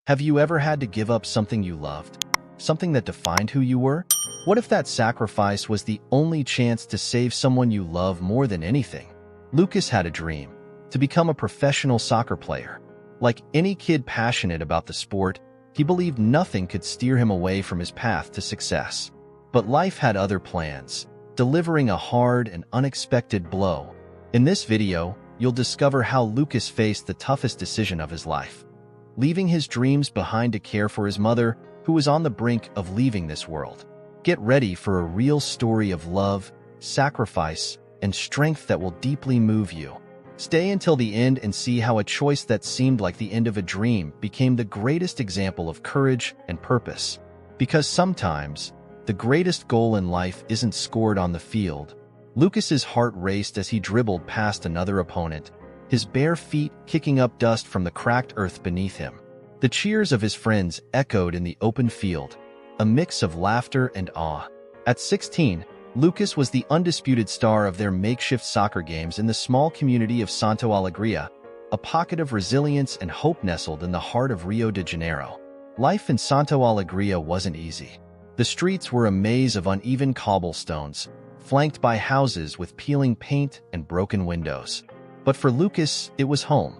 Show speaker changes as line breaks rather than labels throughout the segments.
Have you ever had to give up something you loved? Something that defined who you were? What if that sacrifice was the only chance to save someone you love more than anything? Lucas had a dream: to become a professional soccer player. Like any kid passionate about the sport, he believed nothing could steer him away from his path to success. But life had other plans, delivering a hard and unexpected blow. In this video, you'll discover how Lucas faced the toughest decision of his life, leaving his dreams behind to care for his mother, who was on the brink of leaving this world. Get ready for a real story of love, sacrifice, and strength that will deeply move you. Stay until the end and see how a choice that seemed like the end of a dream became the greatest example of courage and purpose. Because sometimes, the greatest goal in life isn't scored on the field. Lucas's heart raced as he dribbled past another opponent, his bare feet kicking up dust from the cracked earth beneath him. The cheers of his friends echoed in the open field, a mix of laughter and awe. At 16, Lucas was the undisputed star of their makeshift soccer games in the small community of Santo Alegria, a pocket of resilience and hope nestled in the heart of Rio de Janeiro. Life in Santo Alegria wasn't easy. The streets were a maze of uneven cobblestones, flanked by houses with peeling paint and broken windows. But for Lucas, it was home,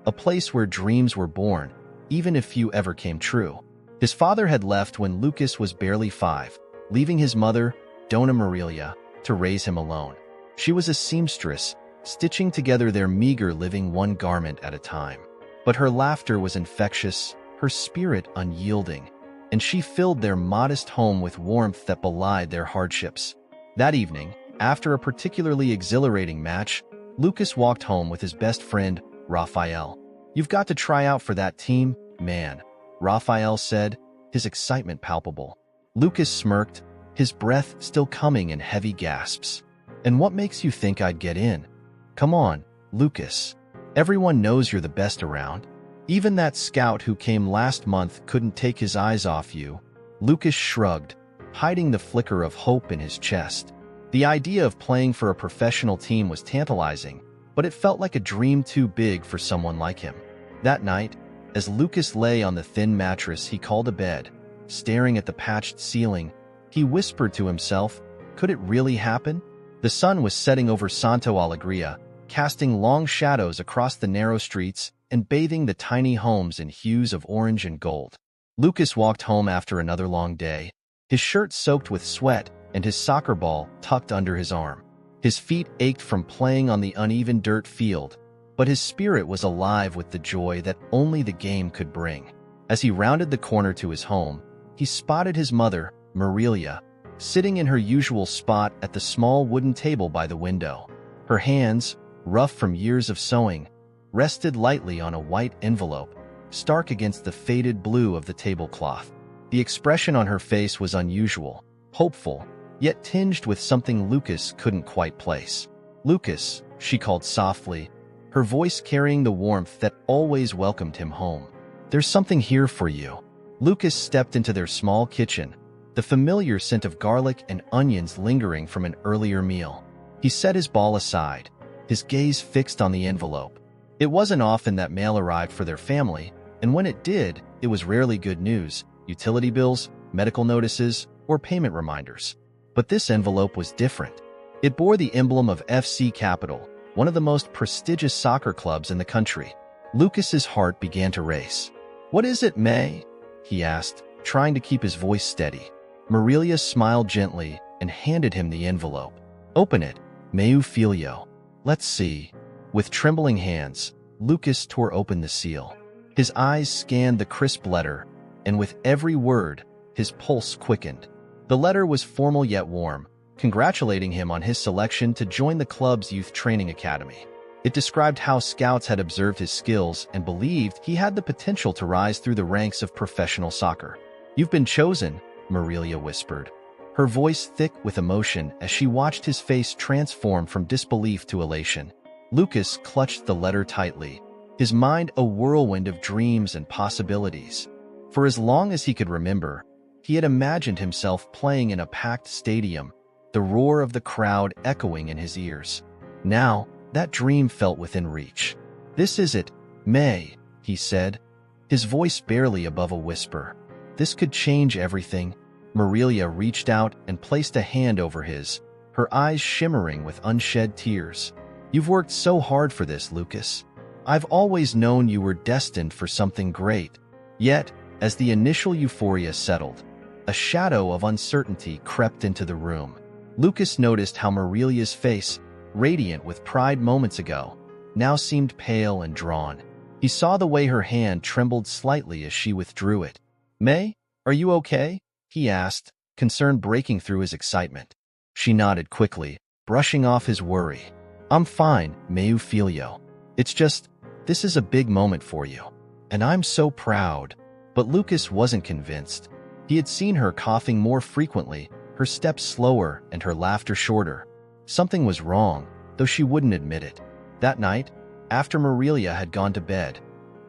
a place where dreams were born, even if few ever came true. His father had left when Lucas was barely 5, leaving his mother, Dona Marilia, to raise him alone. She was a seamstress, stitching together their meager living one garment at a time. But her laughter was infectious, her spirit unyielding, and she filled their modest home with warmth that belied their hardships. That evening, after a particularly exhilarating match, Lucas walked home with his best friend, Rafael. "You've got to try out for that team, man," Rafael said, his excitement palpable. Lucas smirked, his breath still coming in heavy gasps. "And what makes you think I'd get in? Come on, Lucas. Everyone knows you're the best around. Even that scout who came last month couldn't take his eyes off you." Lucas shrugged, hiding the flicker of hope in his chest. The idea of playing for a professional team was tantalizing, but it felt like a dream too big for someone like him. That night, as Lucas lay on the thin mattress he called a bed, staring at the patched ceiling, he whispered to himself, could it really happen? The sun was setting over Santo Alegria, casting long shadows across the narrow streets and bathing the tiny homes in hues of orange and gold. Lucas walked home after another long day, his shirt soaked with sweat and his soccer ball tucked under his arm. His feet ached from playing on the uneven dirt field, but his spirit was alive with the joy that only the game could bring. As he rounded the corner to his home, he spotted his mother, Marilia, sitting in her usual spot at the small wooden table by the window. Her hands, rough from years of sewing, rested lightly on a white envelope, stark against the faded blue of the tablecloth. The expression on her face was unusual, hopeful, yet tinged with something Lucas couldn't quite place. "Lucas," she called softly, her voice carrying the warmth that always welcomed him home. "There's something here for you." Lucas stepped into their small kitchen, the familiar scent of garlic and onions lingering from an earlier meal. He set his ball aside, his gaze fixed on the envelope. It wasn't often that mail arrived for their family, and when it did, it was rarely good news: utility bills, medical notices, or payment reminders. But this envelope was different. It bore the emblem of FC Capital, one of the most prestigious soccer clubs in the country. Lucas's heart began to race. "What is it, May?" he asked, trying to keep his voice steady. Marilia smiled gently and handed him the envelope. "Open it, meu filho. Let's see." With trembling hands, Lucas tore open the seal. His eyes scanned the crisp letter, and with every word, his pulse quickened. The letter was formal yet warm, congratulating him on his selection to join the club's youth training academy. It described how scouts had observed his skills and believed he had the potential to rise through the ranks of professional soccer. "You've been chosen," Marilia whispered, her voice thick with emotion as she watched his face transform from disbelief to elation. Lucas clutched the letter tightly, his mind a whirlwind of dreams and possibilities. For as long as he could remember, he had imagined himself playing in a packed stadium, the roar of the crowd echoing in his ears. Now, that dream felt within reach. "This is it, May," he said, his voice barely above a whisper. This could change everything. Marilia reached out and placed a hand over his, her eyes shimmering with unshed tears. You've worked so hard for this, Lucas. I've always known you were destined for something great. Yet, as the initial euphoria settled, a shadow of uncertainty crept into the room. Lucas noticed how Marilia's face, radiant with pride moments ago, now seemed pale and drawn. He saw the way her hand trembled slightly as she withdrew it. "May, are you okay?" he asked, concern breaking through his excitement. She nodded quickly, brushing off his worry. "I'm fine, meu filho. It's just, this is a big moment for you. And I'm so proud." But Lucas wasn't convinced. He had seen her coughing more frequently, her steps slower and her laughter shorter. Something was wrong, though she wouldn't admit it. That night, after Marilia had gone to bed,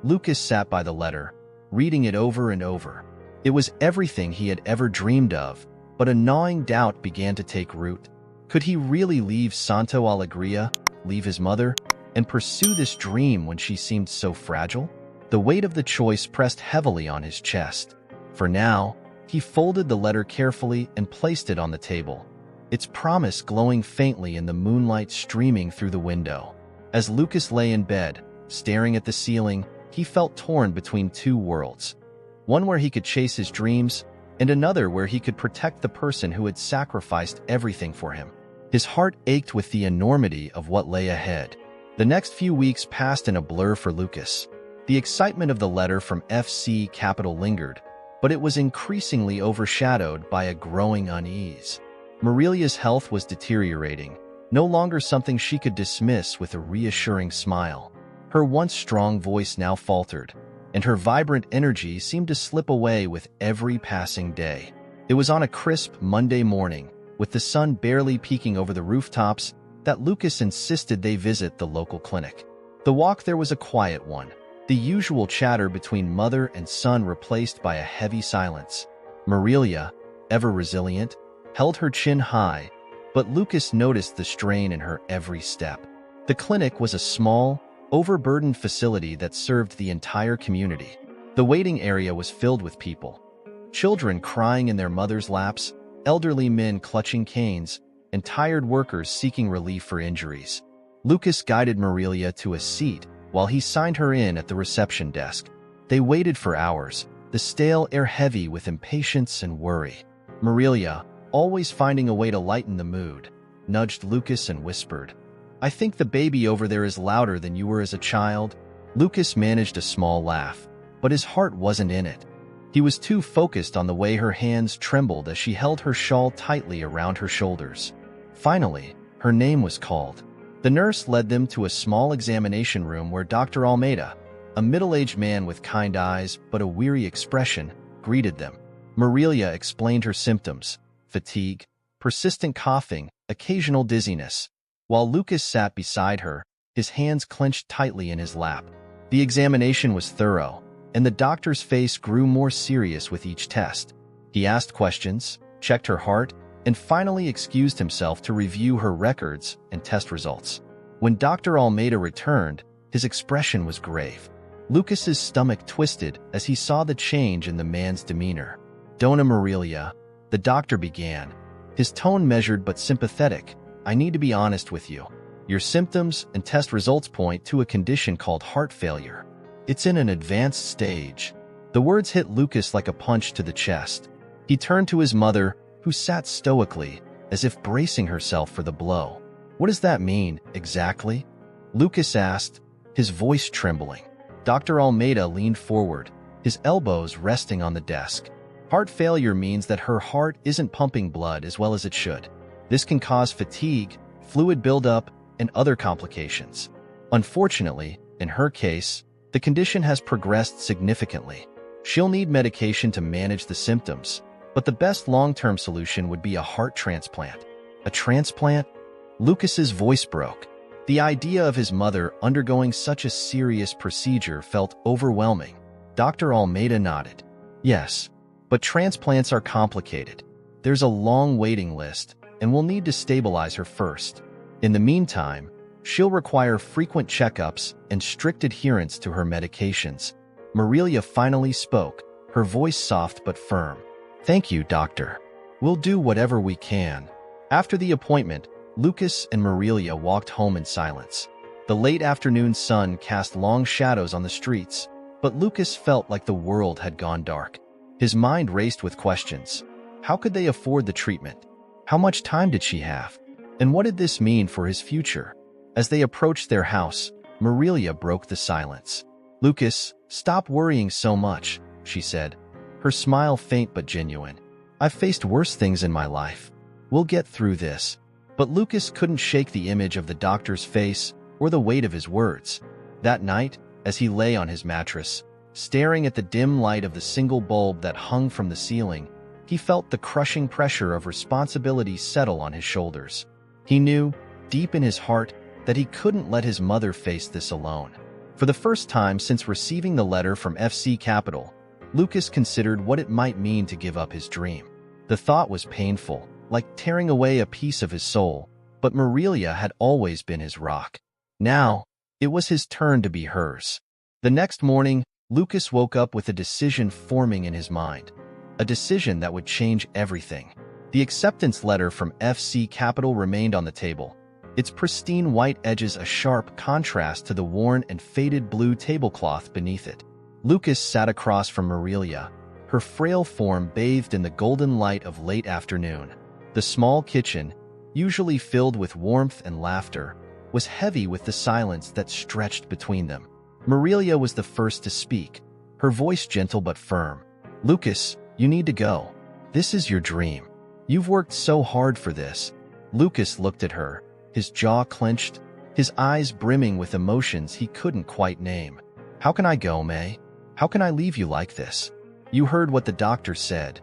Lucas sat by the letter, reading it over and over. It was everything he had ever dreamed of, but a gnawing doubt began to take root. Could he really leave Santo Alegria, leave his mother, and pursue this dream when she seemed so fragile? The weight of the choice pressed heavily on his chest. For now, he folded the letter carefully and placed it on the table, its promise glowing faintly in the moonlight streaming through the window. As Lucas lay in bed, staring at the ceiling, he felt torn between two worlds. One where he could chase his dreams, and another where he could protect the person who had sacrificed everything for him. His heart ached with the enormity of what lay ahead. The next few weeks passed in a blur for Lucas. The excitement of the letter from FC Capital lingered, but it was increasingly overshadowed by a growing unease. Marilia's health was deteriorating, no longer something she could dismiss with a reassuring smile. Her once strong voice now faltered, and her vibrant energy seemed to slip away with every passing day. It was on a crisp Monday morning, with the sun barely peeking over the rooftops, that Lucas insisted they visit the local clinic. The walk there was a quiet one, the usual chatter between mother and son replaced by a heavy silence. Marilia, ever resilient, held her chin high, but Lucas noticed the strain in her every step. The clinic was a small, overburdened facility that served the entire community. The waiting area was filled with people. Children crying in their mothers' laps, elderly men clutching canes, and tired workers seeking relief for injuries. Lucas guided Marilia to a seat while he signed her in at the reception desk. They waited for hours, the stale air heavy with impatience and worry. Marilia, always finding a way to lighten the mood, nudged Lucas and whispered, "I think the baby over there is louder than you were as a child." Lucas managed a small laugh, but his heart wasn't in it. He was too focused on the way her hands trembled as she held her shawl tightly around her shoulders. Finally, her name was called. The nurse led them to a small examination room where Dr. Almeida, a middle-aged man with kind eyes but a weary expression, greeted them. Marilia explained her symptoms: fatigue, persistent coughing, occasional dizziness. While Lucas sat beside her, his hands clenched tightly in his lap. The examination was thorough, and the doctor's face grew more serious with each test. He asked questions, checked her heart, and finally excused himself to review her records and test results. When Dr. Almeida returned, his expression was grave. Lucas's stomach twisted as he saw the change in the man's demeanor. "Dona Marilia," the doctor began, his tone measured but sympathetic, "I need to be honest with you. Your symptoms and test results point to a condition called heart failure. It's in an advanced stage." The words hit Lucas like a punch to the chest. He turned to his mother, who sat stoically, as if bracing herself for the blow. "What does that mean, exactly?" Lucas asked, his voice trembling. Dr. Almeida leaned forward, his elbows resting on the desk. "Heart failure means that her heart isn't pumping blood as well as it should. This can cause fatigue, fluid buildup, and other complications. Unfortunately, in her case, the condition has progressed significantly. She'll need medication to manage the symptoms, but the best long-term solution would be a heart transplant." "A transplant?" Lucas's voice broke. The idea of his mother undergoing such a serious procedure felt overwhelming. Dr. Almeida nodded. "Yes, but transplants are complicated. There's a long waiting list, and we'll need to stabilize her first. In the meantime, she'll require frequent checkups and strict adherence to her medications." Marilia finally spoke, her voice soft but firm. "Thank you, doctor. We'll do whatever we can." After the appointment, Lucas and Marilia walked home in silence. The late afternoon sun cast long shadows on the streets, but Lucas felt like the world had gone dark. His mind raced with questions. How could they afford the treatment? How much time did she have? And what did this mean for his future? As they approached their house, Marilia broke the silence. "Lucas, stop worrying so much," she said, her smile faint but genuine. "I've faced worse things in my life. We'll get through this." But Lucas couldn't shake the image of the doctor's face or the weight of his words. That night, as he lay on his mattress, staring at the dim light of the single bulb that hung from the ceiling, he felt the crushing pressure of responsibility settle on his shoulders. He knew, deep in his heart, that he couldn't let his mother face this alone. For the first time since receiving the letter from FC Capital, Lucas considered what it might mean to give up his dream. The thought was painful, like tearing away a piece of his soul, but Marilia had always been his rock. Now, it was his turn to be hers. The next morning, Lucas woke up with a decision forming in his mind. A decision that would change everything. The acceptance letter from FC Capital remained on the table, its pristine white edges a sharp contrast to the worn and faded blue tablecloth beneath it. Lucas sat across from Marilia, her frail form bathed in the golden light of late afternoon. The small kitchen, usually filled with warmth and laughter, was heavy with the silence that stretched between them. Marilia was the first to speak, her voice gentle but firm. "Lucas, you need to go. This is your dream. You've worked so hard for this." Lucas looked at her, his jaw clenched, his eyes brimming with emotions he couldn't quite name. "How can I go, May? How can I leave you like this? You heard what the doctor said.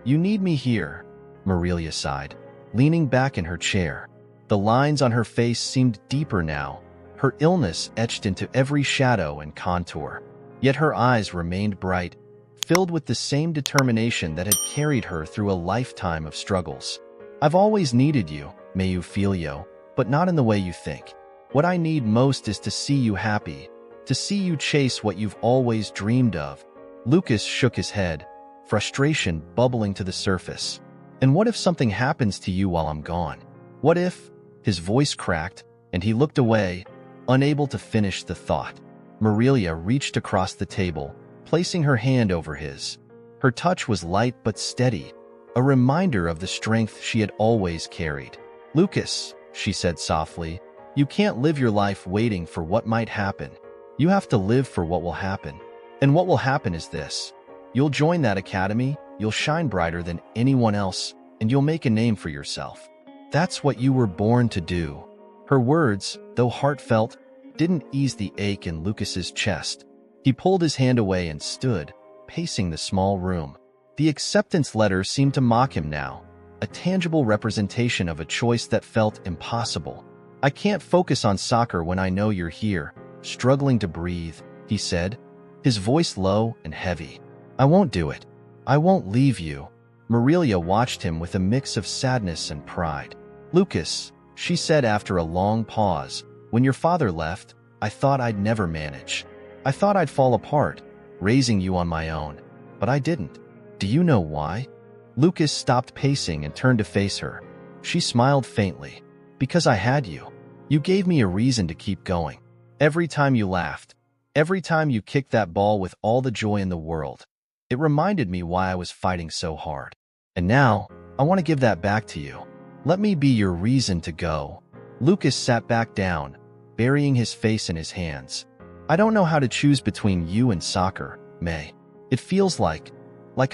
You need me here." Marilia sighed, leaning back in her chair. The lines on her face seemed deeper now, her illness etched into every shadow and contour. Yet her eyes remained bright, filled with the same determination that had carried her through a lifetime of struggles. "I've always needed you, May Filio, but not in the way you think. What I need most is to see you happy, to see you chase what you've always dreamed of." Lucas shook his head, frustration bubbling to the surface. "And what if something happens to you while I'm gone? What if—" His voice cracked, and he looked away, unable to finish the thought. Marilia reached across the table, placing her hand over his. Her touch was light but steady, a reminder of the strength she had always carried. "Lucas," she said softly, "you can't live your life waiting for what might happen. You have to live for what will happen. And what will happen is this. You'll join that academy, you'll shine brighter than anyone else, and you'll make a name for yourself. That's what you were born to do." Her words, though heartfelt, didn't ease the ache in Lucas's chest. He pulled his hand away and stood, pacing the small room. The acceptance letter seemed to mock him now, a tangible representation of a choice that felt impossible. "I can't focus on soccer when I know you're here, struggling to breathe," he said, his voice low and heavy. "I won't do it. I won't leave you." Marilia watched him with a mix of sadness and pride. "Lucas," she said after a long pause, "when your father left, I thought I'd never manage. I thought I'd fall apart, raising you on my own. But I didn't. Do you know why?" Lucas stopped pacing and turned to face her. She smiled faintly. "Because I had you. You gave me a reason to keep going. Every time you laughed, every time you kicked that ball with all the joy in the world, it reminded me why I was fighting so hard. And now, I want to give that back to you. Let me be your reason to go." Lucas sat back down, burying his face in his hands. "I don't know how to choose between you and soccer, May. It feels like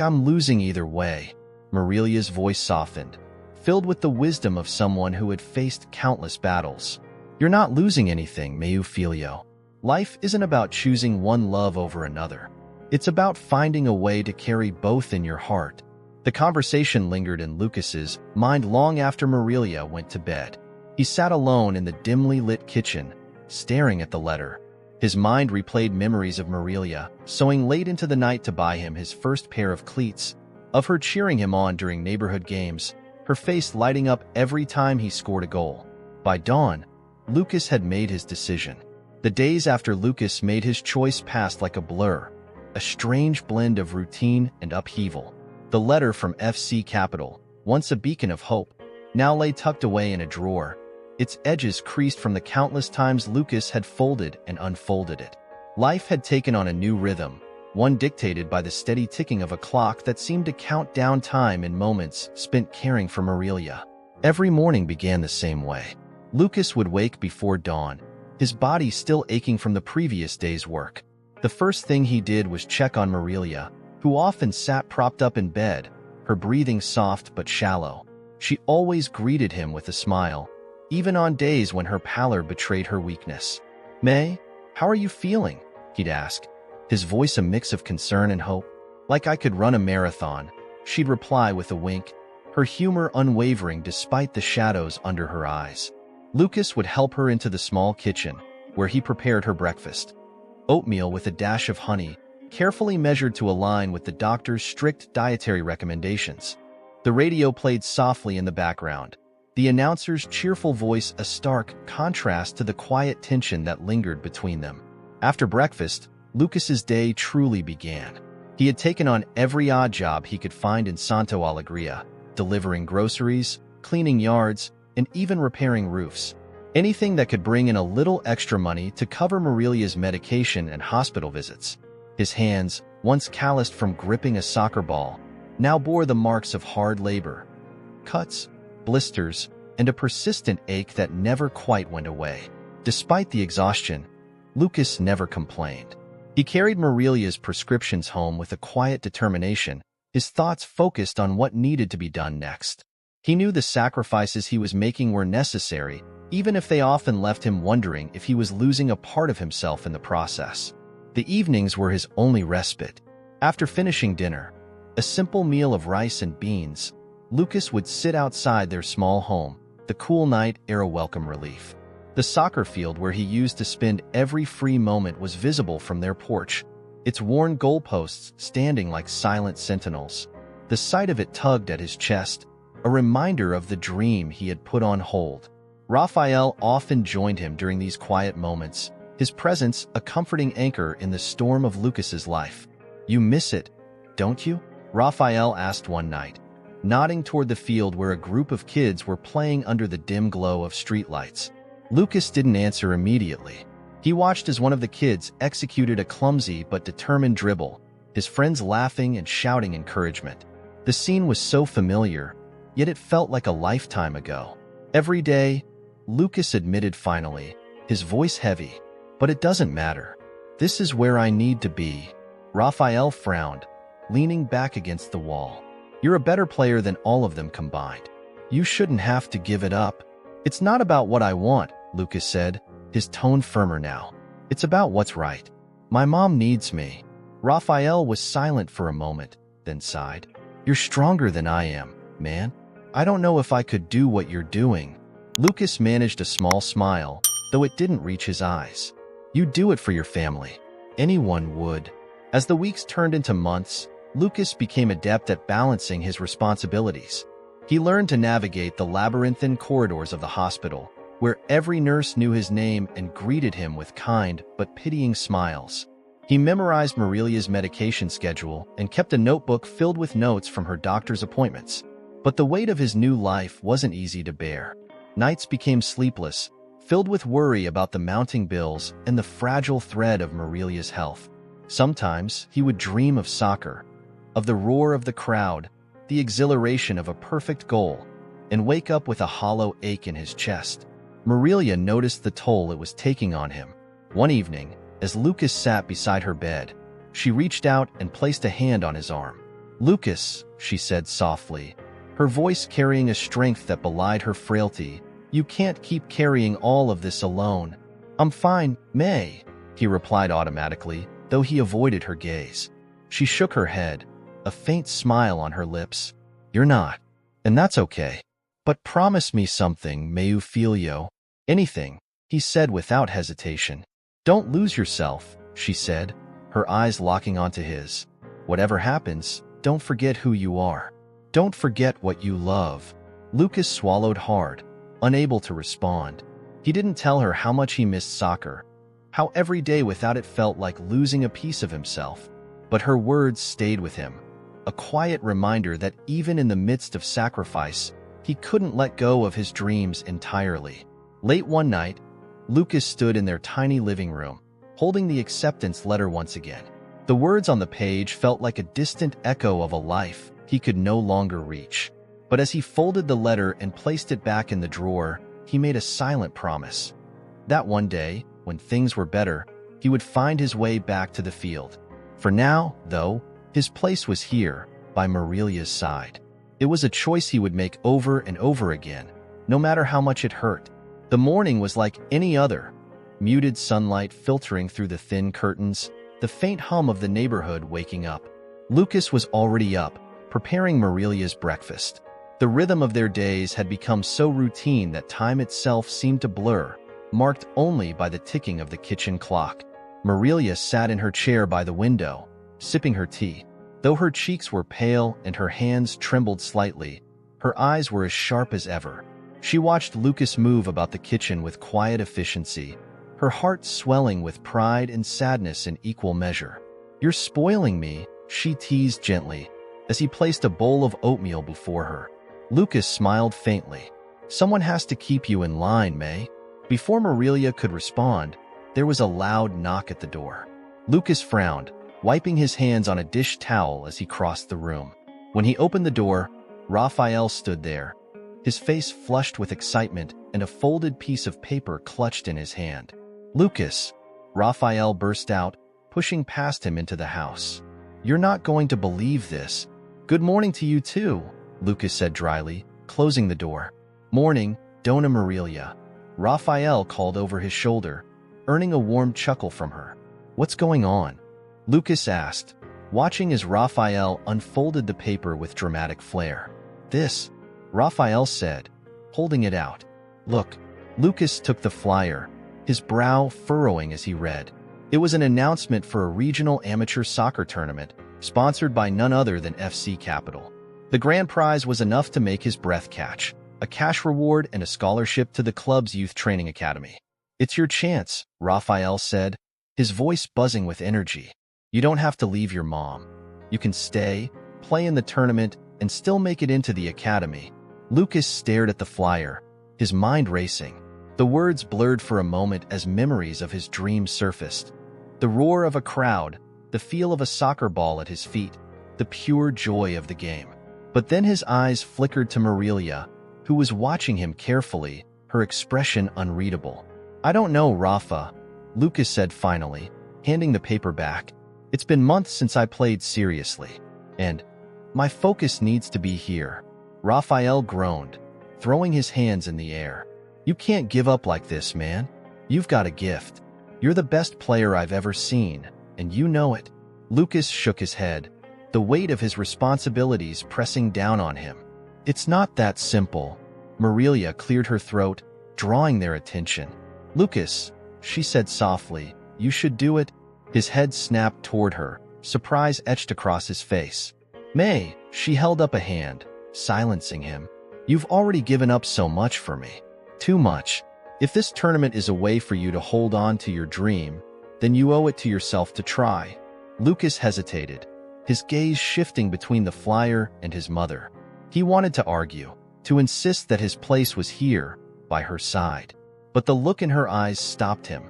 I'm losing either way." Marilia's voice softened, filled with the wisdom of someone who had faced countless battles. "You're not losing anything, May Filio. Life isn't about choosing one love over another. It's about finding a way to carry both in your heart." The conversation lingered in Lucas's mind long after Marilia went to bed. He sat alone in the dimly lit kitchen, staring at the letter. His mind replayed memories of Marilia, sewing late into the night to buy him his first pair of cleats, of her cheering him on during neighborhood games, her face lighting up every time he scored a goal. By dawn, Lucas had made his decision. The days after Lucas made his choice passed like a blur, a strange blend of routine and upheaval. The letter from FC Capital, once a beacon of hope, now lay tucked away in a drawer, its edges creased from the countless times Lucas had folded and unfolded it. Life had taken on a new rhythm, one dictated by the steady ticking of a clock that seemed to count down time in moments spent caring for Marilia. Every morning began the same way. Lucas would wake before dawn, his body still aching from the previous day's work. The first thing he did was check on Marilia, who often sat propped up in bed, her breathing soft but shallow. She always greeted him with a smile, even on days when her pallor betrayed her weakness. "May, how are you feeling?" he'd ask, his voice a mix of concern and hope. "Like I could run a marathon," she'd reply with a wink, her humor unwavering despite the shadows under her eyes. Lucas would help her into the small kitchen, where he prepared her breakfast. Oatmeal with a dash of honey, carefully measured to align with the doctor's strict dietary recommendations. The radio played softly in the background, the announcer's cheerful voice a stark contrast to the quiet tension that lingered between them. After breakfast, Lucas's day truly began. He had taken on every odd job he could find in Santo Alegria, delivering groceries, cleaning yards, and even repairing roofs. Anything that could bring in a little extra money to cover Marilia's medication and hospital visits. His hands, once calloused from gripping a soccer ball, now bore the marks of hard labor. Cuts, blisters, and a persistent ache that never quite went away. Despite the exhaustion, Lucas never complained. He carried Marilia's prescriptions home with a quiet determination, his thoughts focused on what needed to be done next. He knew the sacrifices he was making were necessary, even if they often left him wondering if he was losing a part of himself in the process. The evenings were his only respite. After finishing dinner, a simple meal of rice and beans, Lucas would sit outside their small home, the cool night air a welcome relief. The soccer field where he used to spend every free moment was visible from their porch, its worn goalposts standing like silent sentinels. The sight of it tugged at his chest, a reminder of the dream he had put on hold. Raphael often joined him during these quiet moments, his presence a comforting anchor in the storm of Lucas's life. "You miss it, don't you?" Raphael asked one night, nodding toward the field where a group of kids were playing under the dim glow of streetlights. Lucas didn't answer immediately. He watched as one of the kids executed a clumsy but determined dribble, his friends laughing and shouting encouragement. The scene was so familiar, yet it felt like a lifetime ago. "Every day," Lucas admitted finally, his voice heavy. "But it doesn't matter. This is where I need to be." Raphael frowned, leaning back against the wall. "You're a better player than all of them combined. You shouldn't have to give it up." "It's not about what I want," Lucas said, his tone firmer now. "It's about what's right. My mom needs me." Raphael was silent for a moment, then sighed. "You're stronger than I am, man. I don't know if I could do what you're doing." Lucas managed a small smile, though it didn't reach his eyes. "You do it for your family. Anyone would." As the weeks turned into months, Lucas became adept at balancing his responsibilities. He learned to navigate the labyrinthine corridors of the hospital, where every nurse knew his name and greeted him with kind but pitying smiles. He memorized Marilia's medication schedule and kept a notebook filled with notes from her doctor's appointments. But the weight of his new life wasn't easy to bear. Nights became sleepless, filled with worry about the mounting bills and the fragile thread of Marilia's health. Sometimes he would dream of soccer, of the roar of the crowd, the exhilaration of a perfect goal, and wake up with a hollow ache in his chest. Marilia noticed the toll it was taking on him. One evening, as Lucas sat beside her bed, she reached out and placed a hand on his arm. "Lucas," she said softly, her voice carrying a strength that belied her frailty, "you can't keep carrying all of this alone." "I'm fine, May," he replied automatically, though he avoided her gaze. She shook her head, a faint smile on her lips. "You're not, and that's okay. But promise me something, Mayu Filio." "Anything," he said without hesitation. "Don't lose yourself," she said, her eyes locking onto his. "Whatever happens, don't forget who you are. Don't forget what you love." Lucas swallowed hard, unable to respond. He didn't tell her how much he missed soccer, how every day without it felt like losing a piece of himself. But her words stayed with him, a quiet reminder that even in the midst of sacrifice, he couldn't let go of his dreams entirely. Late one night, Lucas stood in their tiny living room, holding the acceptance letter once again. The words on the page felt like a distant echo of a life he could no longer reach. But as he folded the letter and placed it back in the drawer, he made a silent promise. That one day, when things were better, he would find his way back to the field. For now, though, his place was here, by Marilia's side. It was a choice he would make over and over again, no matter how much it hurt. The morning was like any other. Muted sunlight filtering through the thin curtains, the faint hum of the neighborhood waking up. Lucas was already up, preparing Marilia's breakfast. The rhythm of their days had become so routine that time itself seemed to blur, marked only by the ticking of the kitchen clock. Marilia sat in her chair by the window, sipping her tea. Though her cheeks were pale and her hands trembled slightly, her eyes were as sharp as ever. She watched Lucas move about the kitchen with quiet efficiency, her heart swelling with pride and sadness in equal measure. "You're spoiling me," she teased gently, as he placed a bowl of oatmeal before her. Lucas smiled faintly. "Someone has to keep you in line, May." Before Marilia could respond, there was a loud knock at the door. Lucas frowned, wiping his hands on a dish towel as he crossed the room. When he opened the door, Raphael stood there, his face flushed with excitement and a folded piece of paper clutched in his hand. "Lucas," Raphael burst out, pushing past him into the house. "You're not going to believe this." "Good morning to you too," Lucas said dryly, closing the door. "Morning, Dona Marilia," Raphael called over his shoulder, earning a warm chuckle from her. "What's going on?" Lucas asked, watching as Raphael unfolded the paper with dramatic flair. "This," Raphael said, holding it out. "Look." Lucas took the flyer, his brow furrowing as he read. It was an announcement for a regional amateur soccer tournament, sponsored by none other than FC Capital. The grand prize was enough to make his breath catch, a cash reward and a scholarship to the club's youth training academy. "It's your chance," Raphael said, his voice buzzing with energy. "You don't have to leave your mom. You can stay, play in the tournament, and still make it into the academy." Lucas stared at the flyer, his mind racing. The words blurred for a moment as memories of his dreams surfaced. The roar of a crowd, the feel of a soccer ball at his feet, the pure joy of the game. But then his eyes flickered to Marilia, who was watching him carefully, her expression unreadable. "I don't know, Rafa," Lucas said finally, handing the paper back. "It's been months since I played seriously, and my focus needs to be here." Raphael groaned, throwing his hands in the air. "You can't give up like this, man. You've got a gift. You're the best player I've ever seen, and you know it." Lucas shook his head, the weight of his responsibilities pressing down on him. "It's not that simple." Marilia cleared her throat, drawing their attention. "Lucas," she said softly, "you should do it." His head snapped toward her, surprise etched across his face. "May," she held up a hand, silencing him. "You've already given up so much for me. Too much. If this tournament is a way for you to hold on to your dream, then you owe it to yourself to try." Lucas hesitated, his gaze shifting between the flyer and his mother. He wanted to argue, to insist that his place was here, by her side. But the look in her eyes stopped him,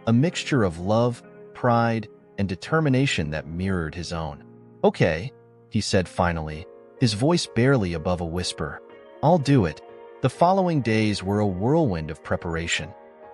a mixture of love, pride, and determination that mirrored his own. "Okay," he said finally, his voice barely above a whisper. "I'll do it." The following days were a whirlwind of preparation.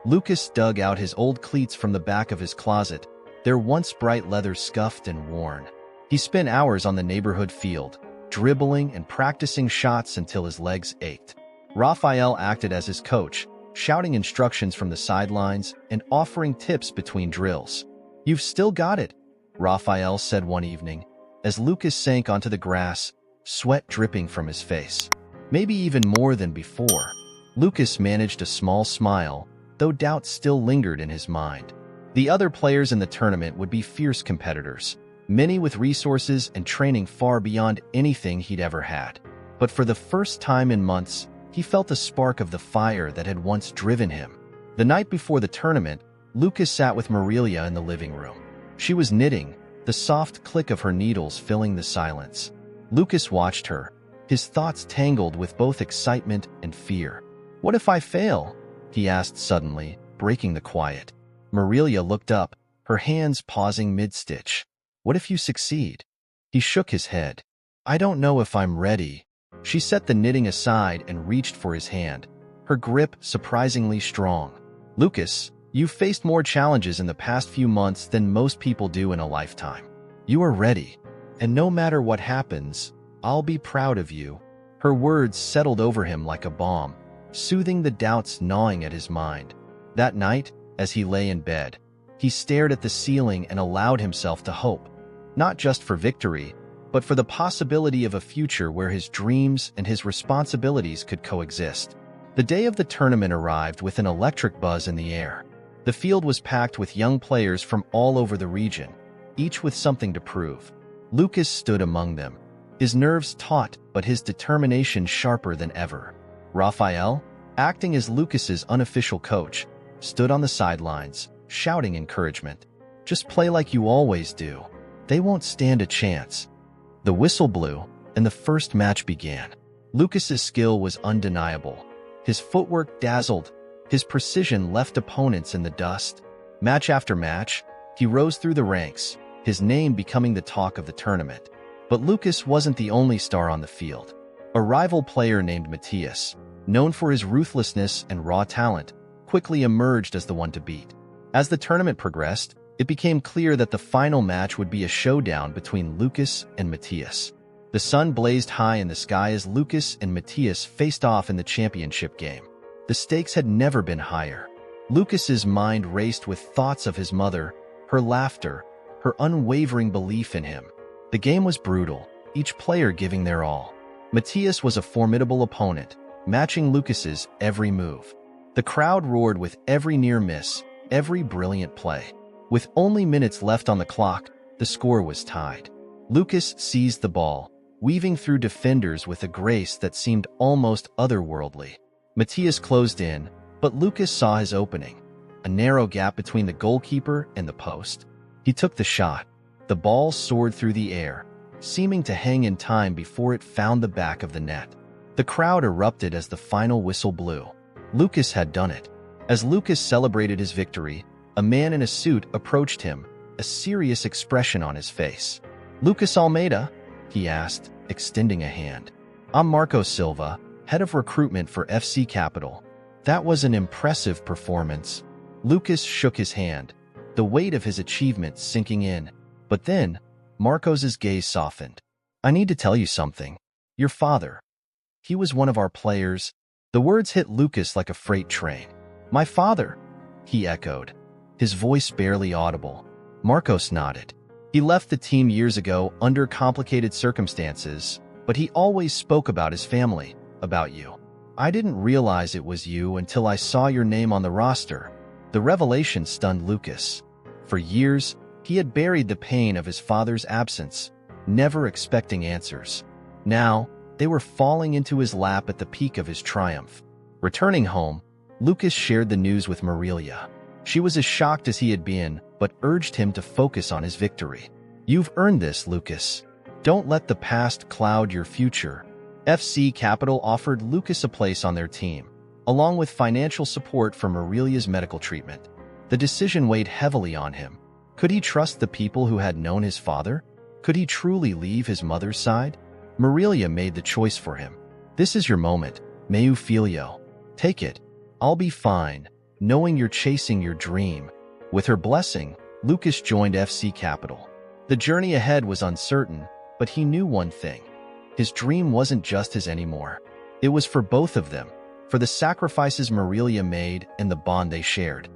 Lucas dug out his old cleats from the back of his closet, their once bright leather scuffed and worn. He spent hours on the neighborhood field, dribbling and practicing shots until his legs ached. Raphael acted as his coach, shouting instructions from the sidelines and offering tips between drills. "You've still got it," Raphael said one evening, as Lucas sank onto the grass, sweat dripping from his face. Maybe even more than before. Lucas managed a small smile, though doubt still lingered in his mind. The other players in the tournament would be fierce competitors, many with resources and training far beyond anything he'd ever had. But for the first time in months, he felt a spark of the fire that had once driven him. The night before the tournament, Lucas sat with Marilia in the living room. She was knitting, the soft click of her needles filling the silence. Lucas watched her, his thoughts tangled with both excitement and fear. "What if I fail?" he asked suddenly, breaking the quiet. Marilia looked up, her hands pausing mid-stitch. "What if you succeed?" He shook his head. "I don't know if I'm ready." She set the knitting aside and reached for his hand, her grip surprisingly strong. "Lucas, you've faced more challenges in the past few months than most people do in a lifetime. You are ready, and no matter what happens, I'll be proud of you." Her words settled over him like a balm, soothing the doubts gnawing at his mind. That night, as he lay in bed, he stared at the ceiling and allowed himself to hope, not just for victory, but for the possibility of a future where his dreams and his responsibilities could coexist. The day of the tournament arrived with an electric buzz in the air. The field was packed with young players from all over the region, each with something to prove. Lucas stood among them, his nerves taut but his determination sharper than ever. Raphael, acting as Lucas's unofficial coach, stood on the sidelines, shouting encouragement. "Just play like you always do. They won't stand a chance." The whistle blew, and the first match began. Lucas's skill was undeniable. His footwork dazzled, his precision left opponents in the dust. Match after match, he rose through the ranks, his name becoming the talk of the tournament. But Lucas wasn't the only star on the field. A rival player named Matthias, known for his ruthlessness and raw talent, quickly emerged as the one to beat. As the tournament progressed, it became clear that the final match would be a showdown between Lucas and Matthias. The sun blazed high in the sky as Lucas and Matthias faced off in the championship game. The stakes had never been higher. Lucas's mind raced with thoughts of his mother, her laughter, her unwavering belief in him. The game was brutal, each player giving their all. Matthias was a formidable opponent, matching Lucas's every move. The crowd roared with every near miss, every brilliant play. With only minutes left on the clock, the score was tied. Lucas seized the ball, weaving through defenders with a grace that seemed almost otherworldly. Matthias closed in, but Lucas saw his opening, a narrow gap between the goalkeeper and the post. He took the shot. The ball soared through the air, seeming to hang in time before it found the back of the net. The crowd erupted as the final whistle blew. Lucas had done it. As Lucas celebrated his victory, a man in a suit approached him, a serious expression on his face. "Lucas Almeida?" he asked, extending a hand. "I'm Marco Silva, head of recruitment for FC Capital." That was an impressive performance. Lucas shook his hand, the weight of his achievement sinking in. But then, Marcos's gaze softened. "I need to tell you something. Your father. He was one of our players." The words hit Lucas like a freight train. "My father?" he echoed, his voice barely audible. Marcos nodded. "He left the team years ago under complicated circumstances, but he always spoke about his family, about you. I didn't realize it was you until I saw your name on the roster." The revelation stunned Lucas. For years, he had buried the pain of his father's absence, never expecting answers. Now, they were falling into his lap at the peak of his triumph. Returning home, Lucas shared the news with Marilia. She was as shocked as he had been, but urged him to focus on his victory. "You've earned this, Lucas. Don't let the past cloud your future." FC Capital offered Lucas a place on their team, along with financial support for Marilia's medical treatment. The decision weighed heavily on him. Could he trust the people who had known his father? Could he truly leave his mother's side? Marilia made the choice for him. "This is your moment, meu filho. Take it. I'll be fine, knowing you're chasing your dream." With her blessing, Lucas joined FC Capital. The journey ahead was uncertain, but he knew one thing. His dream wasn't just his anymore. It was for both of them, for the sacrifices Marilia made and the bond they shared.